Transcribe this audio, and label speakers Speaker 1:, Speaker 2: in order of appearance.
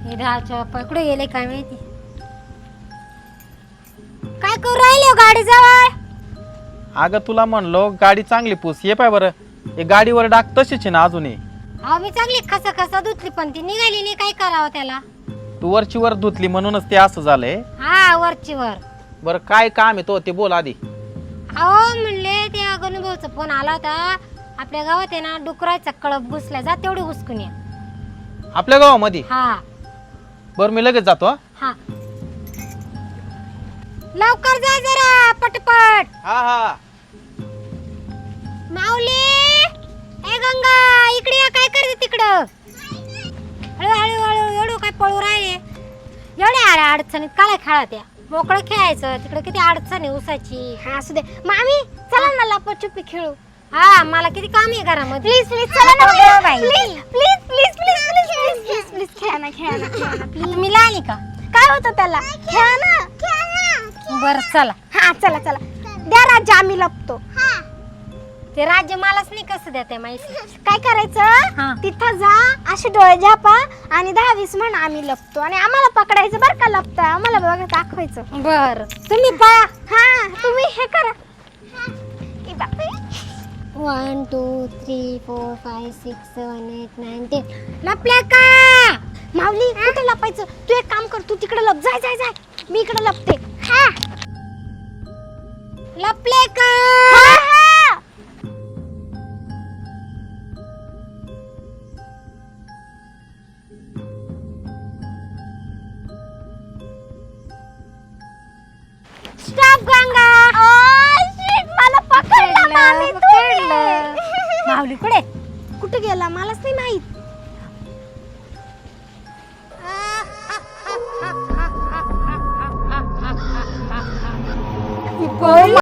Speaker 1: हे दहाच्या पकडू गेले काय माहिती. काय करू राहिले गाडी जवळ?
Speaker 2: अगं तुला म्हणलो गाडी चांगली पुस. ये पाय बरं, हे गाडीवर डाग तशीच आहे ना अजूनही.
Speaker 1: अहो मी चांगली खसा खसा धुतली पण ती निघाली नाही. काय करावं त्याला?
Speaker 2: तू वरची वर धुतली म्हणूनच ते असं झालंय.
Speaker 1: हा वरची वर.
Speaker 2: बरं काय काम आहे तो ते बोल आधी.
Speaker 1: अहो म्हणले त्या गणूभाऊचा फोन आला होता. आपल्या गावात आहे ना डुकराचा कळप घुसला, जा तेवढी घुसकून या.
Speaker 2: आपल्या गावामध्ये?
Speaker 1: हा
Speaker 2: बरं मी लगेच जातो.
Speaker 1: हा लवकर जा जरा पटपट.
Speaker 2: हा हा.
Speaker 1: माऊली ए गंगा इकडे या. काय करते तिकडं? हळू हळू एवढं काय पळू राहिले? एवढ्या अडचणीत काय खेळा त्या? मोकळं खेळायचं. तिकडे किती अडचण आहे उसाची.
Speaker 3: हा असू दे मामी, चला ना लपाछुपी खेळू.
Speaker 1: हा मला किती काम आहे घरामध्ये.
Speaker 3: प्लीज प्लीज चला ना
Speaker 1: अगं बाई.
Speaker 3: Please please please please please please please खेळा ना खेळा ना खेळा ना प्लीज.
Speaker 1: तुम्ही लहान का?
Speaker 3: काय होतं त्याला? खेळा ना.
Speaker 1: बरं चला.
Speaker 3: हा चला चला द्या राज्य, आम्ही लपतो.
Speaker 1: ते राज्य मलाच नाही कसं देते माहिती.
Speaker 3: काय
Speaker 1: हा.
Speaker 3: करायचं, तिथं जा, असे डोळे झापा आणि 10-20 म्हण, आम्ही लपतो आणि आम्हाला पकडायचं बरं का. लपता आम्हाला बघा दाखवायचं.
Speaker 1: बर तुम्ही पळा.
Speaker 3: हा तुम्ही हे करा. ई बापरे.
Speaker 1: 1 2 3 4 5 6 7 8 9 10 लपले का?
Speaker 3: माऊली कुठे लपायचं? तू एक काम कर, तू तिकडे लप. जाय जाय जाय, मी इकडे लपते. हा
Speaker 1: लपले का?
Speaker 3: हा हा.
Speaker 1: स्टॉप गंगा.
Speaker 3: शिट, मला पकडलं मामी
Speaker 1: पकडलं.
Speaker 3: तुम्ही.
Speaker 1: माऊली कुठे?
Speaker 3: कुठे गेला मलाच नाही माहित.